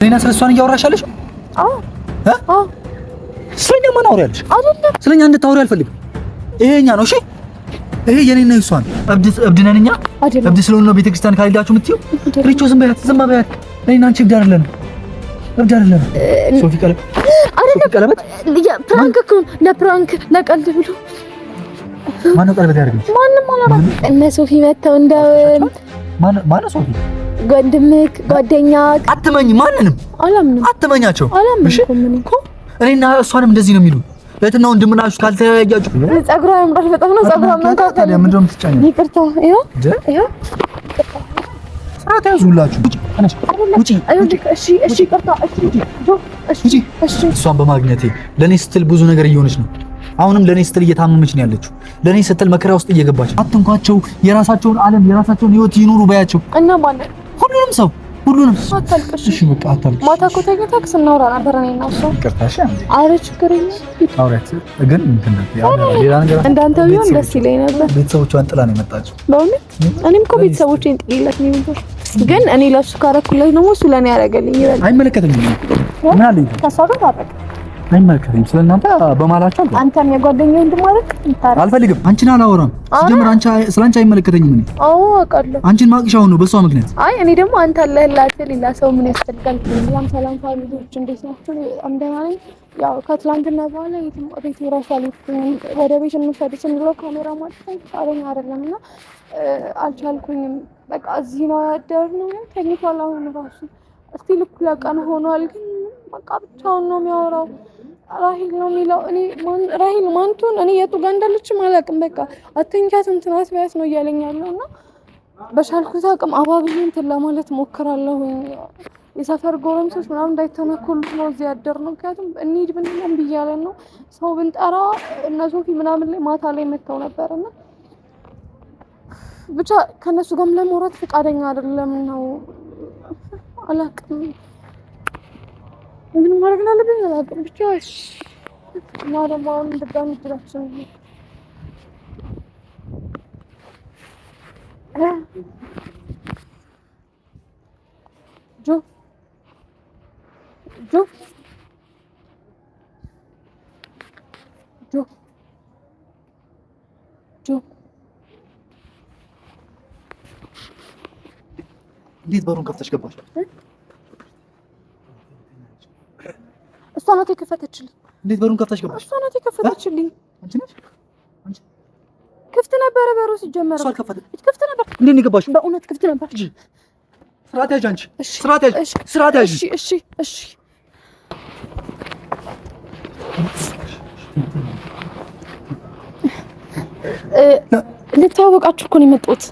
እኔና ስለሷን እያወራሻለሽ? አዎ አዎ። ስለኛ ማን አወራልሽ? አይደለም ስለኛ እንድታወሪ አልፈልግም። ይሄኛ ነው እሺ። ይሄ የኔና እሷን እብድ ነን እኛ። እብድ ስለሆነ ነው ቤተክርስቲያን ካልሄዳችሁ የምትይው። ሪቾ ዝም በያት። እኔና አንቺ እብድ አይደለም። ሶፊ ቀለበት ፕራንክ እኮ ለፕራንክ ለቀልድ ብሎ ማነው ቀለበት ያደርግልሽ? ማንም አላለም። እነ ሶፊ መተው እንደ ማነው ሶፊ? ወንድምክ ጓደኛክ አትመኝ። ማንንም አላምንም። አትመኛቸው። እሺ እኔና እሷንም እንደዚህ ነው የሚሉ ለትና ወንድምናችሁ ካልተያያችሁ ጸጉሯ ያምራል በጣም ነው ጸጉሯ መንካት ታዲያ ምንድን ነው የምትጫኘው? ይቅርታ ይኸው ስራት ያዙላችሁ። ውጪ። እሺ ይቅርታ እሺ እሷን በማግኘቴ ለኔ ስትል ብዙ ነገር እየሆነች ነው። አሁንም ለኔ ስትል እየታመመች ነው ያለችው። ለኔ ስትል መከራ ውስጥ እየገባች ነው። አትንኳቸው። የራሳቸውን ዓለም የራሳቸውን ህይወት ይኑሩ ባያቸው እና ማለት ሁሉንም ሰው ሁሉንም አታልቅሽ። እሺ በቃ አታልቅሽ። ማታ እኮ ተኝተህ ስናወራ ነበር እኔና እሷ። ይቅርታሽ አንዴ ኧረ ችግር የለም። አውራት ግን እንትን ሌላ ነገር እንዳንተ ቢሆን ደስ ይለኝ ነበር። ቤተሰቦቿን ጥላ ነው የመጣችው። በእውነት እኔም እኮ ቤተሰቦቼን ጥዬለት ነው የመጣሁት። ግን እኔ ለሱ ካረኩለት ደግሞ እሱ ለኔ ያደረገልኝ ይበል። አይመለከተኝም። ምን አለኝ? ከሷ ጋር ታረቅ። አይመለከተኝም። ስለእናንተ በማላችሁ አንተም የጓደኛዬ እንድማረክ አልፈልግም። አንቺን አላወራም። ሲጀምር ስላንቺ አይመለከተኝም። እኔ አውቃለሁ። አንቺን ማቅሻው ነው በሷ ምክንያት። አይ እኔ ደግሞ አንተ አለህላት ሌላ ሰው ምን ያስፈልጋል? ሰላም ፋሚሊዎች እንዴት ናችሁ? እንደማ ነኝ። ያው ከትላንትና በኋላ ቤት ይራሻል ወደ ቤት እንውሰድ ስንለው ካሜራ ማጥፋት ፈቃደኛ አይደለምና አልቻልኩኝም። በቃ እዚህ ነው ያደርነው። ተኝቷል አሁን ራሱ እስቲ እኩለ ቀን ሆኗል። ግን በቃ ብቻውን ነው የሚያወራው። ራሂል ነው የሚለው። እኔ ራሂል ማንቱን እኔ የቱ ጋር እንዳለችም አላውቅም። በቃ አትንኪያትም ትናት ቢያት ነው እያለኝ ያለውና በሻልኩት አቅም አባብዬ እንትን ለማለት ሞክራለሁ። የሰፈር ጎረምሶች ምናምን እንዳይተናኮሉ ነው እዚህ ያደርነው። ምክንያቱም እንሂድ ብንለም ብያለን ነው ሰው ብንጠራ እነ ሶፊ ምናምን ላይ ማታ ላይ መተው ነበርና ብቻ ከነሱ ጋርም ለማውራት ፈቃደኛ አይደለም ነው። አላውቅም ምን ማድረግ እንዳለብኝ አላውቅም። ብቻ እና ደግሞ አሁን ድጋሚ ድራችን ጆ እንዴት በሩን ከፍተሽ ገባሽ? እሷ ናት የከፈተችልኝ። እንዴት በሩን ከፍተሽ ገባሽ? እሷ ናት የከፈተችልኝ። አንቺ ነሽ? ክፍት ነበረ በሩ ሲጀመር። እሷ አልከፈተችም። ክፍት ነበር። እንዴት ነው የገባሽው? በእውነት ክፍት ነበር። ስርዓት ያዥ አንቺ። ስርዓት ያዥ። እሺ ልታወቃችሁ እኮ ነው የመጣሁት።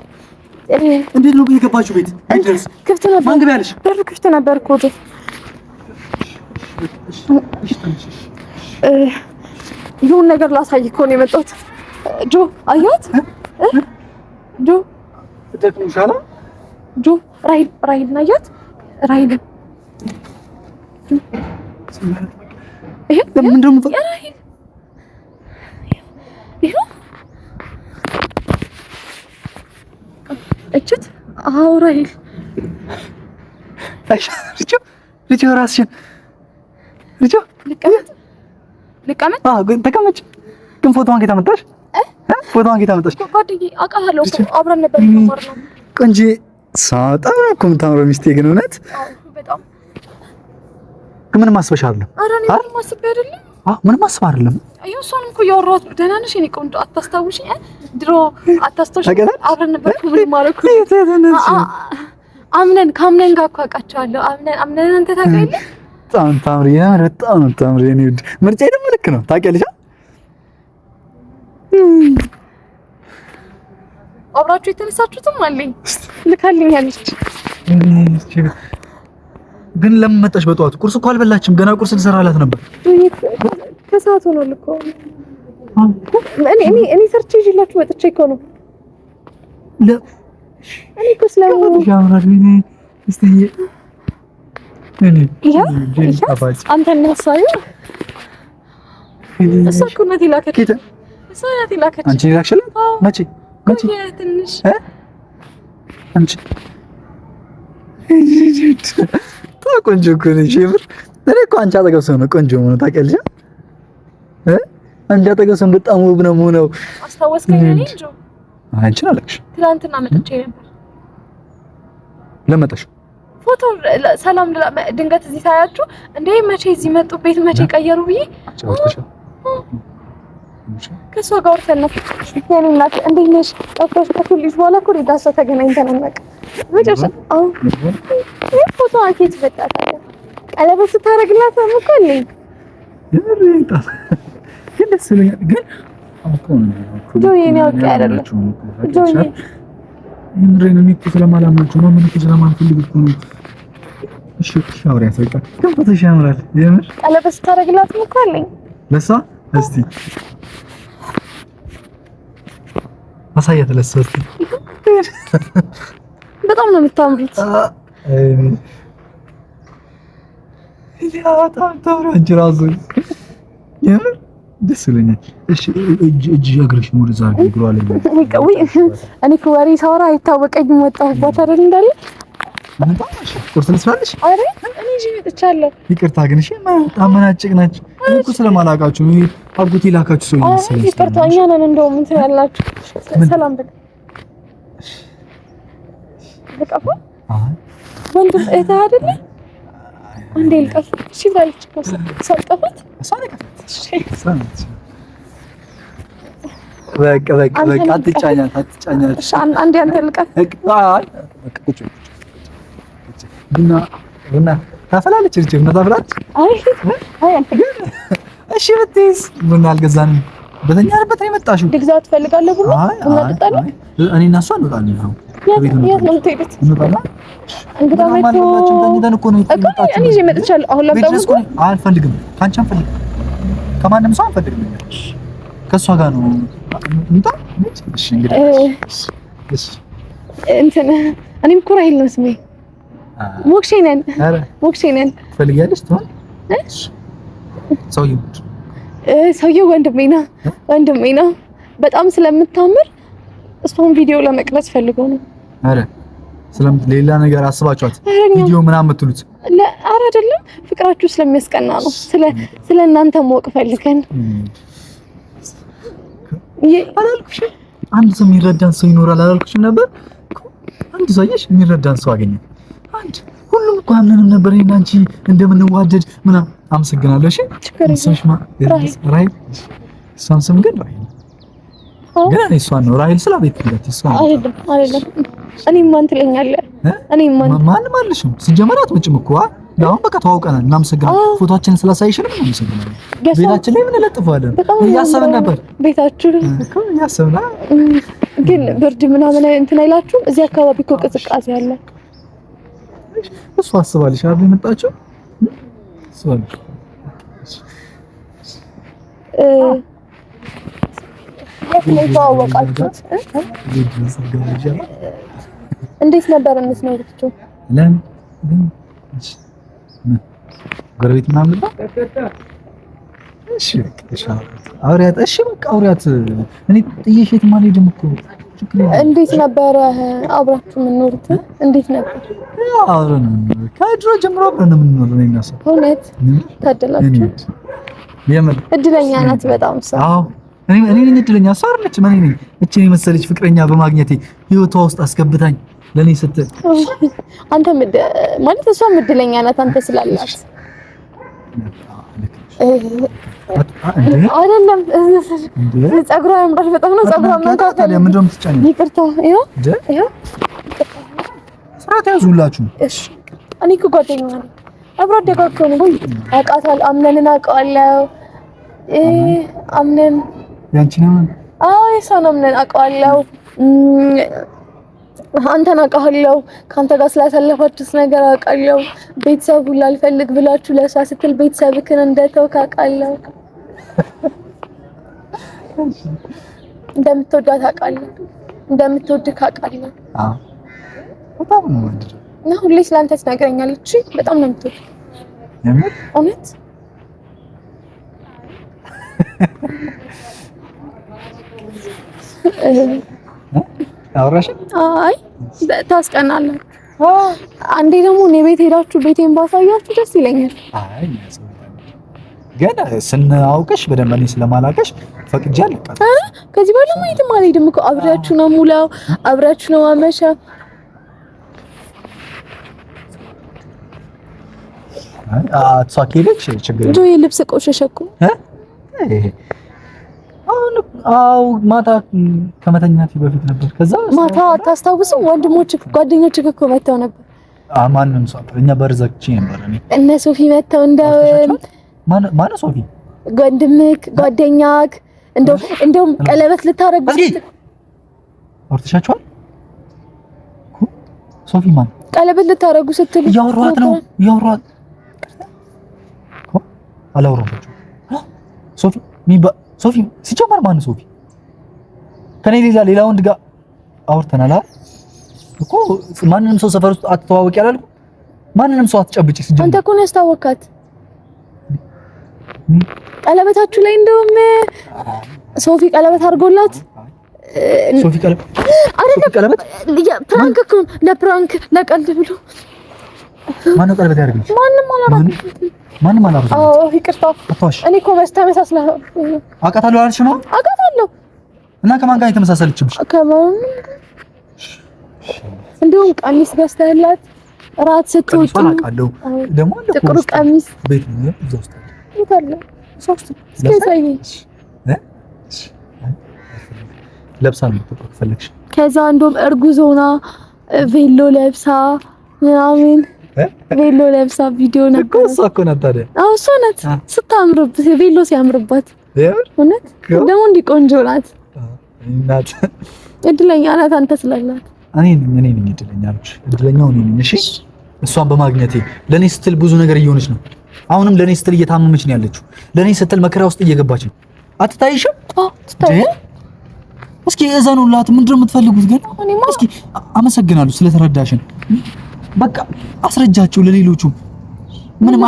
እንዴት ነው የገባችሁ ቤት? ድረስ ክፍት ነበር። ማን ግባ ያለሽ? በሩ ክፍት ነበር እኮ። ይሁን ነገር ላሳይ እኮ ነው የመጣሁት። ጆ አያት ጆ ተጠቅምሻላ። ጆ ራይል አያት ራይል ይሄ ምንድን ነው ራይል ይሄ እችት ራይል ልጅ ራስሽን ልቀመጥ ተቀመጭ። ግን ፎቶዋን ከየት አመጣሽ? ፎቶዋን ከየት አመጣሽ? ጓደኛዬ አውቃለሁ እኮ አብረን ነበር የምንማረው። ቆንጆ በጣም ነው እኮ የምታምረው ሚስቴ። ግን እውነት በጣም ግን ምንም አስበሽ አይደለም? ኧረ እኔ ምንም አስቤ አይደለም። ምንም አስበሽ አይደለም። ይኸው እሷንም እኮ እያወራሁት ነው። ደህና ነሽ የእኔ ቆንጆ? አታስታውሽኝ? ድሮ አታስታውሽኝ? አብረን ነበር የምንማረው እኮ ከአምነን ጋር እኮ አውቃቸዋለሁ። አምነን አንተ ታውቃለህ? በጣም ታምሪ፣ በጣም ነው ታምሪ። እኔ ውድ ምርጫዬ ደግሞ ልክ ነው ታውቂያለሽ። አብራችሁ የተነሳችሁትም አለኝ ልካልኛለች። ግን ለምን መጣሽ በጠዋቱ? ቁርስ እኮ አልበላችም ገና። ቁርስ ልሰራላት ነበር። ከሰዓት ሆኗል እኮ። እኔ ሰርቼ ይዤላችሁ መጥቼ እኮ ነው። እኔ እኮ አንተ እናሳዩ እሷ እኮ ናት የላከችኝ። እሷ ናት የላከችኝ። አንቺ ላክሽላት? መቼ ትንሽ አንቺ በጣም ቆንጆ እኮ ነሽ። የምር እኔ እኮ አንቺ አጠገብ ሰው ነው ቆንጆ ሆኖ ታውቂያለሽ? አንቺ አጠገብ ሰው በጣም ውብ ነው የምሆነው። አስታወስከኝ እኔ እንጂ አንቺን አለቅሽ። ትናንትና መጥቼ ነበር። ለመጣሽ ፎቶ ሰላም ድንገት እዚህ ሳያችሁ እንዴ መቼ እዚህ መጡ ቤት መቼ ቀየሩ ብዬ ከሷ ጋር ወርተናል። የኔ እናት እንዴት ነሽ? ጠፋሽ ከኩልሽ በኋላ እኮ ዳሳ ተገናኝተን ነበር። ወጭስ አው ፎቶ አኬት በጣጣለ ቀለበት ስታረግላት ነው እኮ አለኝ። ይርታ ግን ደስ ይለኛል። ግን አሁን ጆዬ ነው ያቀረለ ጆዬ ምንድን ነው የሚቆ ስለማላማችሁ ነው ምን ስለማልፈልግ እኮ ነው። እሺ ሻወር ያሰጣ ከፈተሽ ያምራል። የምር ቀለበት ስታረግላት ነው እኮ አለኝ። ለሷ እስቲ ማሳየት ለሷ እስቲ በጣም ነው የምታምሩት። ያ በጣም ታምራለች ራሱ የምር ደስ ይለኛል። እሺ እጅ እግርሽ ሙሉ ዛሬ እግሯ ላይ ወይ እኔ እኮ ወሬ ሳወራ አይታወቀኝም ወጣሁባት አይደል እንዳለ ቁርስ ልስራልሽ? አረ እኔ እዚህ መጥቻለሁ። ይቅርታ ግን እሺ አመናጭቅ ናችሁ እኮ ስለማላውቃችሁ አጉቴ ላካችሁ ሰው ይመስላል። ይቅርታ እኛ ነን እንደውም እንትን ያላችሁ ሰላም በቃ በቃ ወንድም እህት አይደለ አንዴ ልቀፍ እሺ ባልች ሰልጠፋት በቃ አትጫኛት። እሺ አንዴ አንተ ልቀፍ ቡና ታፈላለች ልጅ ቡና ታፈላለች። አይ እሺ ብትይዝ ቡና አልገዛንም። በተኛንበት ነው የመጣሽው። ልግዛት ትፈልጋለህ? ቡና ጠጣለህ? እኔ እና እሷ እንወጣለን። አሁን የት ነው የምትሄዱት? እንወጣለን። እንግዳ ቤቱ ተኝተን እኮ ነው የመጣችው። እኔ እዚህ መጥቻለሁ። አሁን ለምጣው አልፈልግም። ካንቺ አንፈልግም። ከማንም ሰው አንፈልግም። ከእሷ ጋር ነው እንጣ። እሺ እንግዲህ እሺ እንትን እኔም እኮ ራሄል ነው ስሜ። ሞክሼ ነን። ሞክሼ ነን። ትፈልጊያለሽ? ትሆን ሰውዬው ወንድሜ ነው። በጣም ስለምታምር እሷን ቪዲዮ ለመቅረጽ ፈልጎ ነው። አረ ሌላ ነገር አስባችኋት ቪዲዮ ምናምን የምትሉት? አረ አይደለም፣ ፍቅራችሁ ስለሚያስቀና ነው። ስለ እናንተ ማወቅ ፈልገን አላልኩሽም? አንድ ሰው የሚረዳን ሰው ይኖራል አላልኩሽም ነበር? አንድ ሰው የሚረዳን ሰው አገኘን። ሁሉም እኮ አምነንም ነበር እኔና አንቺ እንደምንዋደድ ምናምን። አመሰግናለሁ። እሺ ስምሽማ ራሄል። እሷን ስም ግን ራሄል ግን እኔ እሷን ነው ራሄል ስላ ቤት ይላል። እሷን አይደለም እኔ ማን ትለኛለህ? እኔ ማንም አልልሽም። ሲጀመር አትመጭም እኮ አሁን በቃ ተዋውቀናል። እናመሰግናለን። ፎቶአችንን ስላሳይሽንም እናመሰግናለን። ቤታችን ላይ ምን ለጥፈዋለን እያሰብን ነበር። ቤታችሁ እኮ እያሰብና ግን ብርድ ምናምን እንትን አይላችሁም? እዚህ አካባቢ እኮ ቅዝቃዜ አለ። እሱ አስባለሽ አይደል የመጣችው? እንዴት ነበር የምትኖሩት? ጎረቤት ምናምን ነው? እሺ አውሪያት። እሺ በቃ አውሪያት። እኔ ጥዬሽ የትም አልሄድም እኮ። እንዴት ነበረ አብራችሁ የምትኖሩት? እንዴት ነበር? አብረን ከድሮ ጀምሮ አብረን የምንኖር ነው እና ሰው እውነት ታደላችሁ። የምር እድለኛ ናት በጣም ሰው። አዎ እኔ ነኝ እድለኛ። እሷ አይደለችም እኔ ነኝ። እቺን የመሰለች ፍቅረኛ በማግኘቴ ህይወቷ ውስጥ አስገብታኝ ለኔ ስትል አንተ ማለት እሷም እድለኛ ናት አንተ ስላላት አይደለም። ፀጉሯ ያምራል በጣም ነው። ፀጉሯ መንካት ታዲያ ምንድን ነው የምትጫኘው? ይቅርታ ይኸው ስራት ያዙላችሁ። እሺ እኔ እኮ ጓደኛዋ ነኝ። አብሮ አደጋችሁ ነው ወይ? አውቃታለሁ። አምነን አውቀዋለሁ። አምነን ያንቺ ነው? አዎ የእሷን አምነን አውቀዋለሁ። አንተን አውቃለሁ። ከአንተ ጋር ስላሳለፋችሁት ነገር አውቃለሁ። ቤተሰብ ሁሉ አልፈልግ ብላችሁ ለእሷ ስትል ቤተሰብክን እንደተውክ አውቃለሁ። እንደምትወዳት አውቃለሁ። እንደምትወድክ አውቃለሁ። አዎ በጣም ነው ወንድ እና ሁሌ ስላንተ ትነግረኛለች። በጣም ነው የምትወድ። የምር እውነት አውራሽ? አይ ታስቀናላችሁ። አንዴ ደግሞ እኔ ቤት ሄዳችሁ ቤቴን ባሳያችሁ ደስ ይለኛል። አይ ገና ስናውቅሽ በደንብ እኔ ስለማላውቅሽ ፈቅጃለሁ። ከዚህ በኋላ ማየትም አልሄድም እኮ አብሬያችሁ ነው ሙላው፣ አብሬያችሁ ነው አመሻ። አትሳቂልሽ ችግር እንጆ የልብስ ቆሸሸ እኮ አው ማታ ከመተኛት በፊት ነበር። ከዛ ማታ ታስታውስም? ወንድሞች ጓደኞች እኮ መተው ነበር። ማንም ሰው እኛ በርዘክቺ ነበር። እነ ሶፊ መተው ማን ሶፊ? ወንድምክ ጓደኛክ እንደውም ቀለበት ልታረጉ ወርተሻቸዋል። ሶፊ ማን ቀለበት ልታረጉ ስትል እያወራኋት ነው አላወራሁም። ሶፊ ሲጀመር ማን ሶፊ? ከኔ ሌላ ወንድ ጋር አውርተናል እኮ። ማንንም ሰው ሰፈር ውስጥ አትተዋወቂ አላልኩም? ማንንም ሰው አትጨብጪ። ሲጀመር አንተ እኮ ነው ያስታወቃት ቀለበታችሁ ላይ። እንደውም ሶፊ ቀለበት አድርጎላት ሶፊ ቀለበት ፕራንክ እኮ ለፕራንክ ለቀልድ ብሎ ማነው ቀለበት ያደርግልሽ? ማንም አላረገም። አዎ ይቅርታ። እኔ እኮ በስተመሳስለ አውቃታለሁ አልሽ ነው? አውቃታለሁ። እና ከማን ጋር የተመሳሰለችብሽ? እንደውም ቀሚስ ገዝተህላት ራት ስትወጡ አውቃለሁ። ደግሞ አለ ጥቁር ቀሚስ ቤት ነው እዛ ውስጥ ይታለ ሶስት ስለሳይሽ ለብሳ ነው ተፈለግሽ። ከዛ እንደውም እርጉዝ ሆና ቬሎ ለብሳ ምናምን ቬሎ ለብሳ ቪዲዮ ነበር እኮ እኮ ናት። ታዲያ አዎ እሷ ናት ስታምርበት ቬሎ ሲያምርባት እውነት ደግሞ እንዲህ ቆንጆ ናት። እናት እድለኛ ናት አንተ ስላላት። እኔ ነኝ እድለኛ ነች። እድለኛው እኔ ነኝ። እሺ እሷን በማግኘቴ ለኔ ስትል ብዙ ነገር እየሆነች ነው። አሁንም ለኔ ስትል እየታመመች ነው ያለችው። ለኔ ስትል መከራ ውስጥ እየገባች ነው። አትታይሽም? እስኪ እዘኑላት። ምንድን ነው የምትፈልጉት ግን? እስኪ አመሰግናለሁ ስለተረዳሽን። በቃ አስረጃቸው ለሌሎቹ። ምንም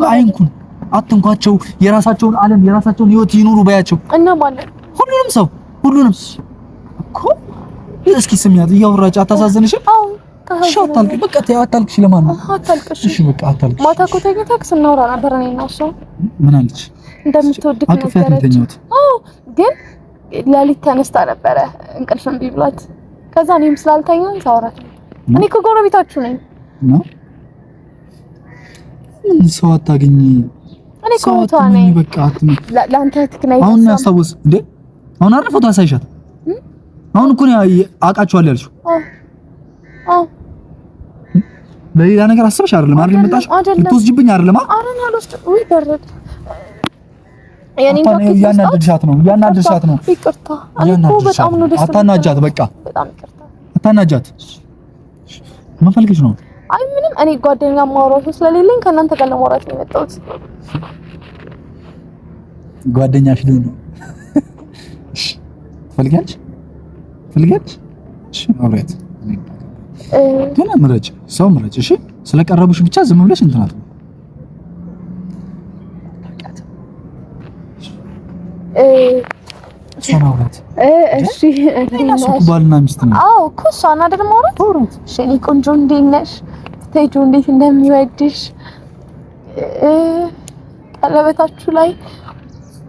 አይንኩን፣ አትንኳቸው። የራሳቸውን ዓለም የራሳቸውን ህይወት ይኖሩ ባያቸው። እና ማለት ሁሉንም እኮ እስኪ ስሚያት እያወራች አታሳዝንሽም? አዎ አታልቅሽ። በቃ አታልቅሽ። ለማን ነው አታልቅሽ? እሺ በቃ አታልቅሽ። ማታ እኮ ተኝተህ ስናወራ ነበር እኔ እና እሷ። ምን አለች? እንደምትወድክ ነገረች። አዎ ግን ሌሊት ተነስታ ነበረ እንቅልፍ እምቢ ብላት። ከዛ እኔም ስላልተኛኝ ሳወራት እኔ እኮ ጎረቤታችሁ ነኝ ነው። ሰው አታገኝ። እኔ እኮ ቦታዋ ነኝ። በቃ ለአንተ ትክናይ። አሁን ያስታውስ እንዴ? አሁን አረፈው ታሳይሻት። አሁን እኮ ነው አውቃችኋለሁ ያልሽው። አዎ ለሌላ ነገር አስበሽ አይደለም አይደል? መጣሽ ልትወስጂብኝ አይደለም? አረን አልወስድም። ወይ በረድ ያናድርሻት ነው። ይቅርታ እኮ በጣም ነው ደስ። አታናጃት። በቃ በጣም ይቅርታ። አታናጃት። ምን ፈልገሽ ነው? አይ ምንም። እኔ ጓደኛ ማውራት ስለሌለኝ ከእናንተ ጋር ለማውራት ነው የመጣሁት። ጓደኛሽ ነው? እሺ ፈልጋች። እሺ አውሪያት። ግን ምረጭ፣ ሰው ምረጭ። እሺ ስለቀረቡሽ ብቻ ዝም ብለሽ እንትን አትበይ። እሷን አውራት። እሺ እነሱ ባልና ሚስት ነው። አዎ እኮ እሷን አይደል ማውራት። እሺ እኔ ቆንጆ እንዴት ነሽ? ቴጆ እንዴት እንደሚወድሽ ቀለበታችሁ ላይ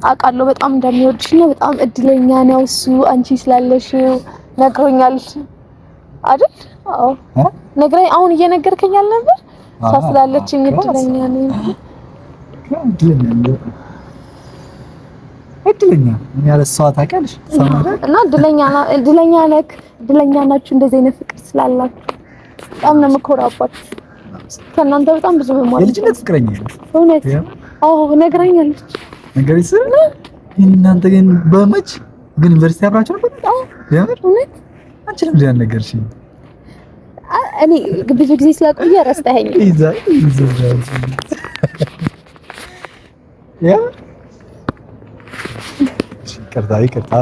አውቃለሁ በጣም እንደሚወድሽ ነው። በጣም እድለኛ ነው እሱ አንቺ ስላለሽ ነግሮኛል አይደል? አዎ ነግረኝ። አሁን እየነገርከኝ አልነበር? እሷ ስላለችኝ እድለኛ ነኝ። እድለኛ ምን ያለ ሰው ታውቂያለሽ? እና እድለኛ ናችሁ እንደዚህ አይነት ፍቅር ስላላችሁ። በጣም ነው የምኮራባችሁ። ከእናንተ በጣም ብዙ መማር የልጅነት ፍቅረኛ እውነት? አዎ ነግራኛለች። ነገርሽ እናንተ ግን በመች ግን ዩኒቨርሲቲ አብራችሁ ነበር? አዎ የምር እውነት? አንቺ ለምን ያልነገርሽኝ? እኔ ብዙ ጊዜ ስለቆየ ረስተኸኝ። ይቅርታ።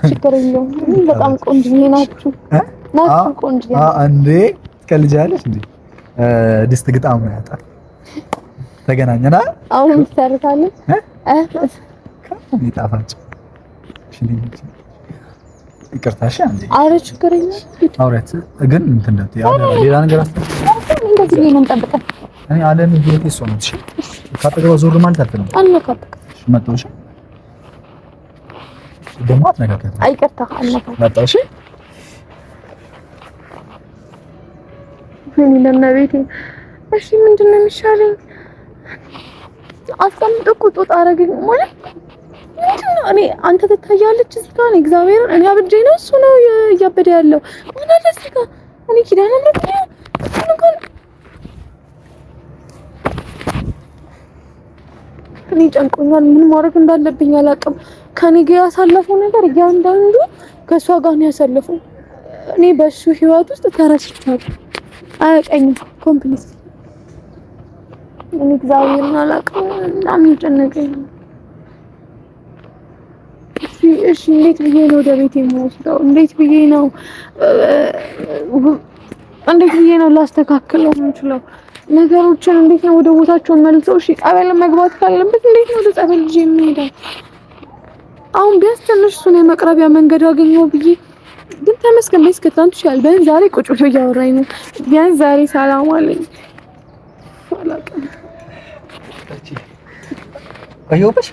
ችግር የለውም። በጣም ቆንጆዬ ናችሁ። ቆንጆዬ እንዴ ትቀልጃለሽ እንዴ? ድስት ግጣም ነው ያጣ። ተገናኘና አሁን ትሰርታለህ። ይጣፋጭ ይቅርታ እሺ አንዴ ኧረ ችግር የለም አውሪያት ግን እንትን እንዳትዪ ሌላ ነገር እንደዚህ ነው የምንጠብቀው እኔ አለም ህይወቴ እሷ ነች ካጠገቧ ዞር ማለት አልፈልግም አልነካትም መጣሁ እሺ ደግሞ አትነካከት አይቅርታ አልነካትም መጣሁ እሺ ምን ለነቤቴ እሺ ምንድን ነው የሚሻለኝ አስቀምጥ እኮ ጦጣ አደረገኝ ማለት ምንድን ነው እኔ አንተ ትታያለች እዚህ ጋር እግዚአብሔር እኔ አብጄ ነው እሱ ነው እያበደ ያለው ምን አለ እዚህ ጋር እኔ ኪዳነ ምሕረት ነው እኔ ጨንቆኛል ምን ማድረግ እንዳለብኝ አላውቅም ከኔ ጋር ያሳለፈው ነገር እያንዳንዱ ከሷ ጋር ነው ያሳለፈው እኔ በሱ ህይወት ውስጥ ተረስቻለሁ አያውቀኝም ኮምፕሊት እኔ እግዚአብሔርን አላውቅም በጣም ይጨነቀኝ እሺ እንዴት ብዬ ነው ወደ ቤቴ የምወስደው እንዴት ብዬ ነው ላስተካክለው የምችለው ነገሮችን እንዴት ነው ወደ ቦታቸው መልሰው እሺ ጸበል መግባት ካለበት እንዴት ነው ወደ ጸበል ልጅ የምሄደው አሁን ቢያንስ ትንሽ እሱን የመቅረቢያ መንገድ አገኘው ብዬ ግን ተመስገን በይ እስከትላንቱ ይችላል ቢያንስ ዛሬ ቁጭ ብሎ እያወራኝ ነው ቢያንስ ዛሬ ሰላም አለኝ አላውቅም አየሁብሽ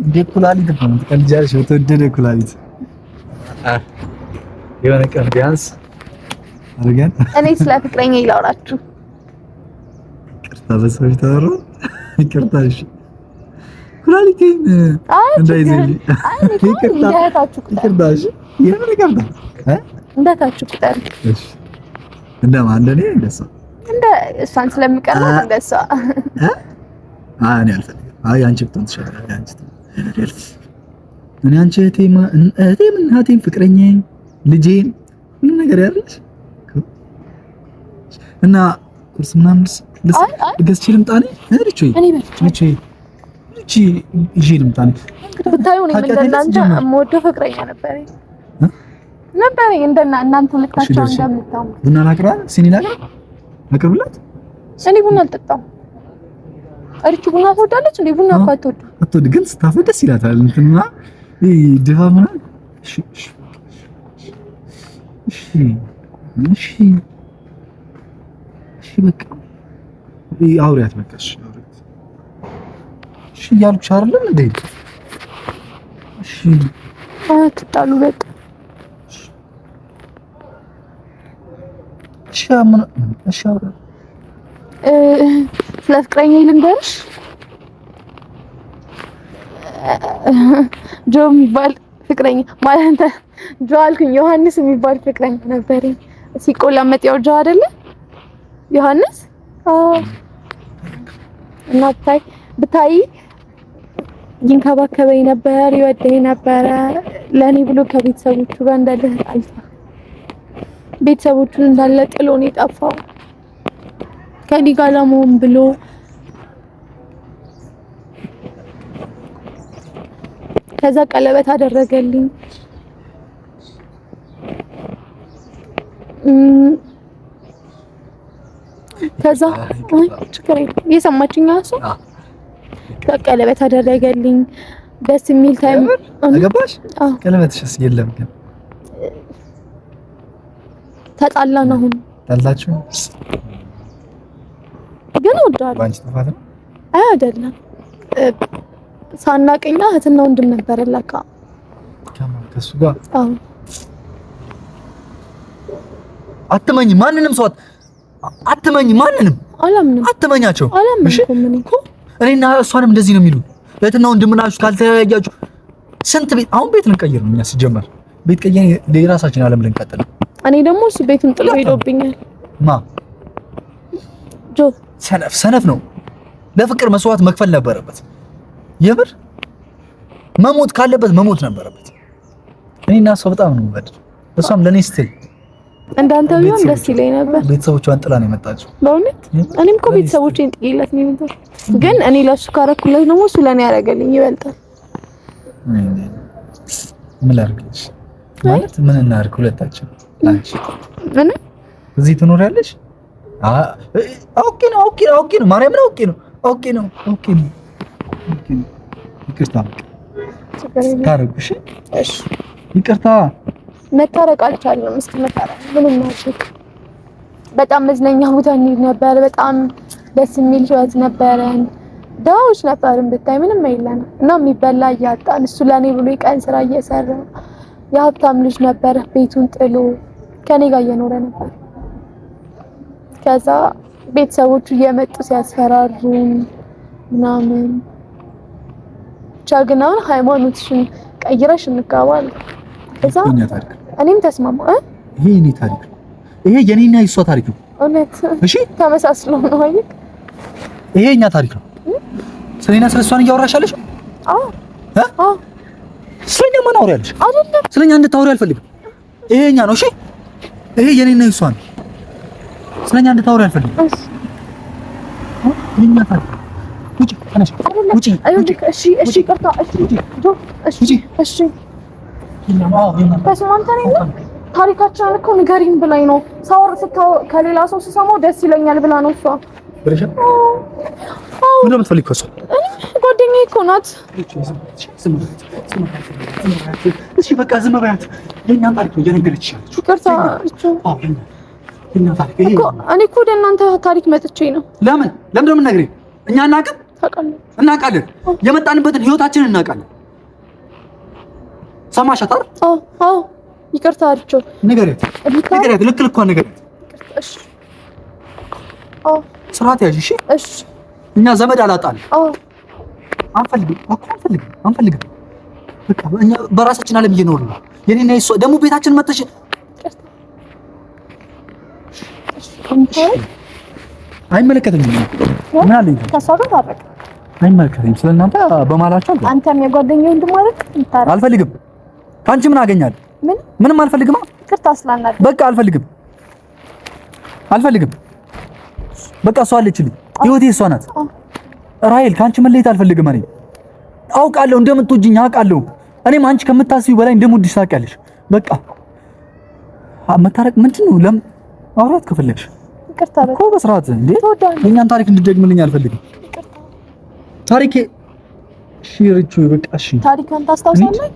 እንደ ኩላሊት ነው ትቀልጃለሽ ወተደደ ኩላሊት የሆነ ቀን ቢያንስ አረጋን እኔ ስለ ፍቅረኛ ይላውራችሁ ይቅርታ በሰዎች ተወሩ ይቅርታሽ ኩላሊቴን እንዳይዘኝ ይቅርታሽ የምን ይቅርታ እንደታችሁ ቁጠር እሺ እንደማን እንደኔ እንደሷ እንደ እሷን ስለምቀርባት እንደሷ እኔ አልፈልግም አይ አንቺ ብትሆን ትሻላለሽ አንቺ እኔ አንቺ እህቴም እናቴም ፍቅረኛዬም ልጄም ሁሉ ነገር ያለሽ እና ቁርስ ምናምን ገዝቼ ልምጣ ነኝ እቺ ይዤ ልምጣ ነኝ ብታዩ ነው እንደናንተ የምወደው ፍቅረኛ ነበረኝ እንደናንተ ልታቸው እንደምታው ቡና ላቅርባ ሲኒ ላቅርብላት እኔ ቡና አልጠጣም አሪቹ ቡና ትወዳለች እንዴ ቡና እኮ አትወድ ግን ስታፈ ደስ ይላታል እንትና ድባ ምናምን እሺ በቃ አውሪያት በቃ እሺ እያልኩሽ አይደለም እንዴ እሺ አትጣሉ በቃ እሺ አውሪያት ስለ ፍቅረኛዬ ልንገርሽ ጆ የሚባል ፍቅረኛ ማለት ጆ አልኩኝ ዮሐንስ የሚባል ፍቅረኛ ነበረኝ ሲቆላመጥ ያው ጆ አይደለ ዮሐንስ እና ብታይ ይንከባከበኝ ነበር ይወደኝ ነበረ ለኔ ብሎ ከቤተሰቦቹ ጋር እንዳለ ተጣልታ ቤተሰቦቹን እንዳለ ጥሎ ነው የጠፋው ከኔ ጋር ለመሆን ብሎ ከዛ ቀለበት አደረገልኝ ከዛ ችግር የለም የሰማችኝ እሱ ቀለበት አደረገልኝ ደስ የሚል ታይም አገባሽ ቀለበትሽስ የለም ግን ተጣላን አሁን ታላችሁ ግን ወዳለሁ ባንቺ ጥፋት ነው አይደለም ሳናቀኛ እህትና ወንድም ነበር ለካ ከሱ ጋር አዎ አትመኝ ማንንም ሰው አትመኝ ማንንም አላምንም አትመኛቸው እሺ እኔና እሷንም እንደዚህ ነው የሚሉ እህትና ወንድም ናችሁ ካልተያያችሁ ስንት ቤት አሁን ቤት ልንቀይር ነው እኛ ሲጀመር ቤት ቀየን ለራሳችን ዓለም ልንቀጥል እኔ ደግሞ እሱ ቤቱን ጥሎ ሄዶብኛል ጆ ሰነፍ ነው ለፍቅር መስዋዕት መክፈል ነበረበት የምር መሞት ካለበት መሞት ነበረበት እኔና እሷ በጣም ነው ወድ እሷም ለኔ ስትል እንዳንተ ቢሆን ደስ ይለኝ ነበር ቤተሰቦቿን ጥላ ነው የመጣችው በእውነት እኔም እኮ ቤተሰቦቼን ጥዬለት ነው የመጣው ግን እኔ ለሱ ካረኩለት ደግሞ እሱ ለኔ ያደረገልኝ ይበልጣል ምን ላድርግልሽ ማለት ምን እናድርግ ሁለታችን አንቺ ምን እዚህ ትኖሪያለሽ ኦኬ ነው ማርያም ነው ኦኬ ነው ይቅርታ ታረቁሽ? እሺ ይቅርታ መታረቅ አልቻልንም። እስኪ መታረቅ ምንም ማድረግ በጣም መዝናኛ ቦታ እንሂድ ነበር። በጣም ደስ የሚል ህይወት ነበረን። ዳዎች ነበርን ብታይ ምንም የለንም እና የሚበላ እያጣን እሱ ለኔ ብሎ የቀን ስራ እየሰራ የሀብታም ልጅ ነበር። ቤቱን ጥሎ ከኔ ጋር እየኖረ ነበር። ከዛ ቤተሰቦቹ እየመጡ ሲያስፈራሩን ምናምን ቻግናውን ሃይማኖትሽን ቀይረሽ እንጋባለን። እዛ እኔም ተስማማ። ይሄ የኔ ታሪክ ነው። ይሄ የኔና የሷ ታሪክ ነው። እውነት? እሺ ተመሳስሎ ነው አይደል? ይሄ የኛ ታሪክ ነው። ስለኔና ስለሷን እያወራሻለሽ? አዎ አዎ። ስለኛ ማን አወራለሽ? አይደለም ስለኛ እንድታወሪ አልፈልግም። ይሄ የኛ ነው። እሺ ይሄ የኔና የሷ ነው። ስለኛ እንድታወሪ አልፈልግም። እሺ የኛ ታሪክ ውጪ ተነሽ፣ ውጪ። እሺ እሺ፣ ይቅርታ። እሺ እሺ እሺ። ተስማምተን የለ ታሪካችንን እኮ ንገሪኝ ብላኝ ነው። ሳወር ከሌላ ሰው ስሰማው ደስ ይለኛል ብላ ነው እሷ። ብለሽ ምን ለምትፈልግ ከሷ? ጓደኛዬ እኮ ናት። እሺ በቃ ዝም በያት። የኛን ታሪክ ነው እየነገረችሽ ያለችው። ይቅርታ እኮ እኔ እኮ ወደ እናንተ ታሪክ መጥቼ ነው። ለምን ነው የምትነግሪኝ? እኛ እናውቅም? እናውቃለን። የመጣንበትን ህይወታችንን እናውቃለን። ሰማሻት አይደል? አዎ ይቅርታ አርቾ ንገሪያት። ልክ ልኳን ንገሪያት። እሺ ስርዓት ያዥ። እሺ እኛ ዘመድ አላጣን። አንፈልግም። በቃ እኛ በራሳችን ዓለም እየኖርን ነው። የኔና የሷ ደግሞ ቤታችን መጥተሽ አይመለከተኝም። ምን አለኝ? ከሷ ጋር ታረቅ። አይመለከተኝም። ስለእናንተ በማላችሁ አንተም የጓደኛዬ እንድማረክ እንታረቅ። አልፈልግም። ካንቺ ምን አገኛለሁ? ምንም አልፈልግም። ይቅርታ ስላናደ በቃ አልፈልግም። በቃ እሷ አለችልኝ። ህይወቴ እሷ ናት። ራሔል ካንቺ መለየት አልፈልግም። እኔ አውቃለሁ እንደምትወጂኝ አውቃለሁ። እኔም አንቺ ከምታስቢው በላይ እንደምወድሽ ታውቂያለሽ። በቃ መታረቅ ምንድን ነው? ለምን አውራት ከፈለግሽ ይቅርታ እኮ በስርዓት እንዴ። የእኛን ታሪክ እንድትደግምልኝ አልፈልግም። ታሪኬ ሺርቹ በቃ እሺ። ታሪክን ታስታውሳለህ?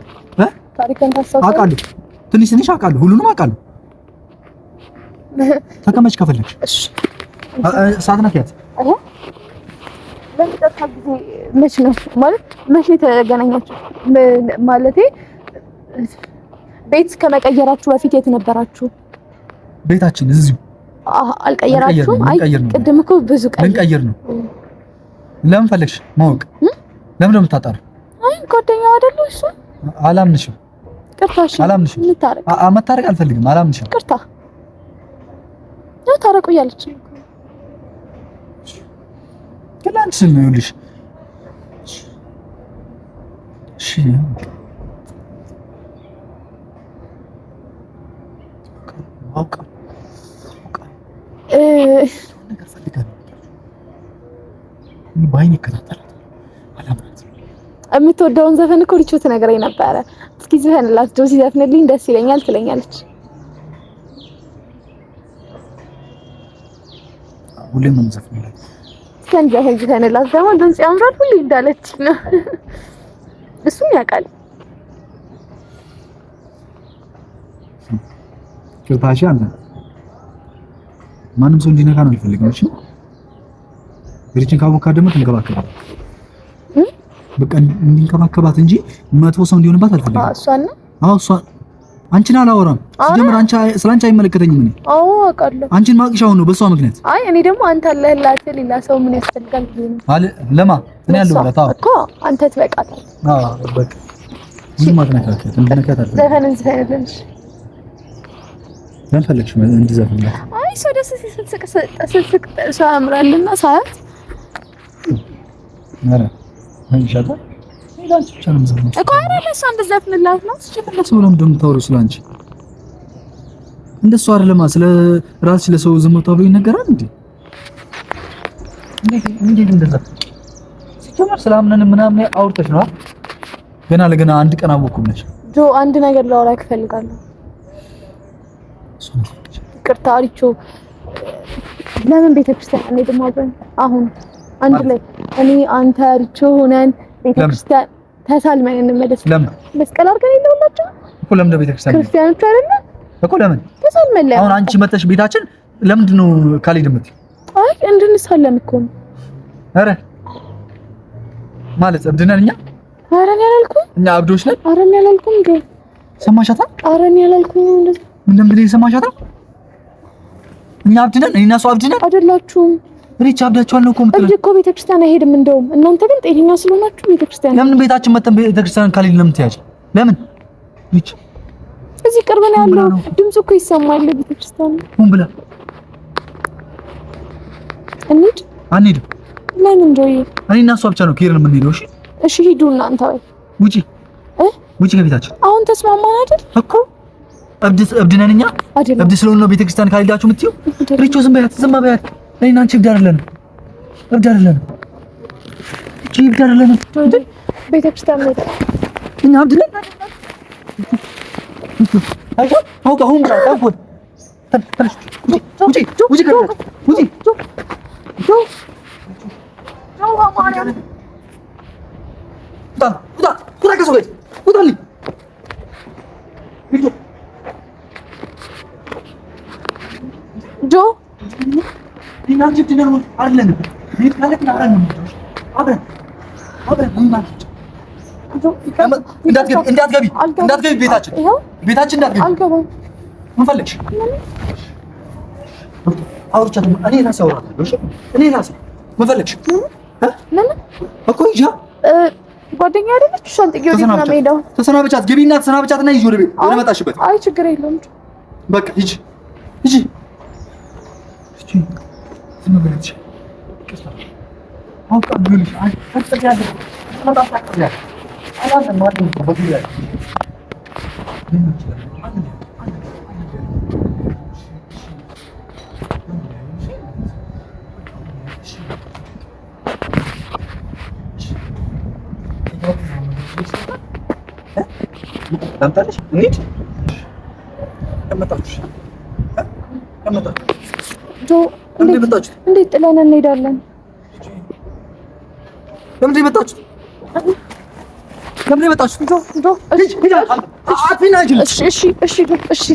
ታሪክን ታስታውሳለህ? አውቃለሁ፣ ትንሽ አውቃለሁ፣ ሁሉንም አውቃለሁ። ተቀመጭ ከፈለግሽ። እሺ ሳትነኪያት ለምጠጣ ጊዜ መች ነው ማለት መች የተገናኛችሁ? ማለቴ ቤት ከመቀየራችሁ በፊት የት ነበራችሁ? ቤታችን እዚሁ። አልቀየራችሁም? አይ ቅድም እኮ ብዙ ልንቀይር ነው። ለምን ፈለግሽ ማወቅ? ለምን ነው የምታጣሪው? አይ ጓደኛው አይደለሁ እሱ። አላምንሽም። ቅርታሽ አላምንሽም። መታረቅ አልፈልግም። አላምንሽም። ቅርታ ነው ታረቁ እያለች ነው ግን አንቺ ነው ይኸውልሽ። እሺ አውቃ ነገር ፈልጋለሁ። ባይኔ ይከታተላል። አላምናት። የምትወደውን ዘፈን እኮ ሪቾ ትነግረኝ ነበረ። እስኪ ዘፈንላት ጆሲ ዘፍንልኝ ደስ ይለኛል ትለኛለች። ሁሌም ነው ዘፈንላት። ከንጃ ዘፈንላት ደግሞ ድምጽ ያምራል ሁሌ እንዳለች ነው። እሱም ያውቃል። ቅርታሽ አንተ ማንም ሰው እንዲነካ ነው አልፈልግም። እሺ ግሪችን ካቦካ ደግሞ ተንከባከባት። በቃ እንዲንከባከባት እንጂ መጥፎ ሰው እንዲሆንባት አልፈልግም። እሷን ነው? አዎ እሷን። አንቺን አላወራም። ሲጀምር ስላንቺ አይመለከተኝም። እኔ አውቃለሁ። አንቺን ማቅሻው ነው በሷ ምክንያት። አይ እኔ ደግሞ አንተ አለህላት ሌላ ሰው ምን ያስፈልጋል አለ ለማ እኔ ያለሁላት። አዎ እኮ አንተ ትበቃታለህ። አዎ በቃ ምን ማትነካከት እንድነካት አልፈልግም። ዘፈንን ዘፈንልሽ ለምን ፈለግሽ እንድዘፍንላት? አይ ሰው ደስ ስትስቅ ሰው ያምራልና ሳያት አረ አንቺ ሌላች ብቻ ነው ዘፈን እኮ አረ ለሷ እንድዘፍንላት ነው። ሲጀምር ሰው ለምን እንደምታወሪው ስለአንቺ እንደሱ አይደለማ። ስለ ራስሽ ለሰው ዝም ተብሎ ይነገራል እንዴ? እንዴት እንደዛ ሲጀምር ስላምነን ምናምን አውርተሽ ነው ገና ለገና አንድ ቀን አወኩም ነሽ። ጆ አንድ ነገር ላወራክ እፈልጋለሁ። ይቅርታ ሪቾ፣ ለምን ቤተክርስቲያን እንሄድም አብረን አሁን አንድ ላይ እኔ አንተ ሪቾ ሆነን ቤተክርስቲያን ተሳልመን እንመለስ። ለምን መስቀል አድርገን እንደውላችሁ እኮ ለምን ቤተክርስቲያን ክርስቲያኖች አይደለ እኮ ለምን ተሳልመን አሁን አንቺ መተሽ ቤታችን ለምንድን ነው ካልሄድ የምትይው? አይ እንድንሳለም እኮ ነው። ኧረ ማለት እብድ ነን እኛ? ኧረ እኔ አላልኩም። እኛ እብዶች ነን? ኧረ እኔ አላልኩም። እንዴ ሰማሻታ? ኧረ እኔ አላልኩም። እንደምትለኝ ሰማሻታ? እኛ እብድ ነን? እኔና እሷ እብድ ነን? አይደላችሁም። ሪቻ አብዳችኋል ነው እኮ የምትለው። እብድ እኮ ቤተክርስቲያን አይሄድም። እንደውም እናንተ ግን ጤነኛ ስለሆናችሁ ቤተክርስቲያን ለምን ቤታችን መተን ቤተክርስቲያን ካልሄድ ለምን ትያለሽ? ለምን ሪቻ እዚህ ቅርብ ነው ያለው። ድምፁ እኮ ይሰማል። ቤተክርስቲያን ምን ብላ እንሂድ? አንሂድም። ለምን ጆዬ? እኔና እሷ ብቻ ነው ከሄድን የምንሄደው። እሺ እሺ ሂዱ እናንተ። ውጪ ውጪ ከቤታችን። አሁን ተስማማን አይደል እኮ እብድ ነን እኛ? አይደለም። እብድ ስለሆነ ነው ቤተክርስቲያን ካልሄዳችሁ የምትይው? ሪቾ ዝም በያት፣ ዝም በያት። እኔና አንቺ እብድ አይደለንም፣ እብድ አይደለንም። እቺ እብድ አይደለንም። ቤተክርስቲያን ነው እኛ እብድ ነን። አይዞህ አውቃ ሁን ብላ ታውቁት። ተነሽ ውጪ ውጪ ከቤታችን ውጪ ውጣ ከሰው ቤት ውጣልኝ። ጆ እናንተ ትነሩ አይደለም ቤት ካለክ አብረን እንዳትገቢ ቤታችን እንዳትገቢ። አልገባም። ምን ፈለግሽ? አውርቻት እኔ ራሴ አወራታለሁ። እሺ እኔ ራሴ ምን ፈለግሽ? ለምን እኮ ይዣ ጓደኛ አይደለች? እሷን ጥዬ ወደ ነው የምሄደው። ተሰናበቻት፣ ግቢና ተሰናበቻትና ይዤ ወደ ቤት ወደ መጣሽበት። አይ ችግር የለውም። በቃ ሂጂ ሂጂ። እቺ ዝም ብለሽ አውቃ ብለሽ አይ ፈጥጥ ያለ ተመጣጣ ያለ አላለም ማለት ነው። በዚህ ላይ ለምታለሽ እንዴት ከመጣችሁ ጆ እንዴት ጥለን እንሄዳለን? ለምን የመጣችሁ? ለምን የመጣችሁ? ጆ እሺ እሺ እሺ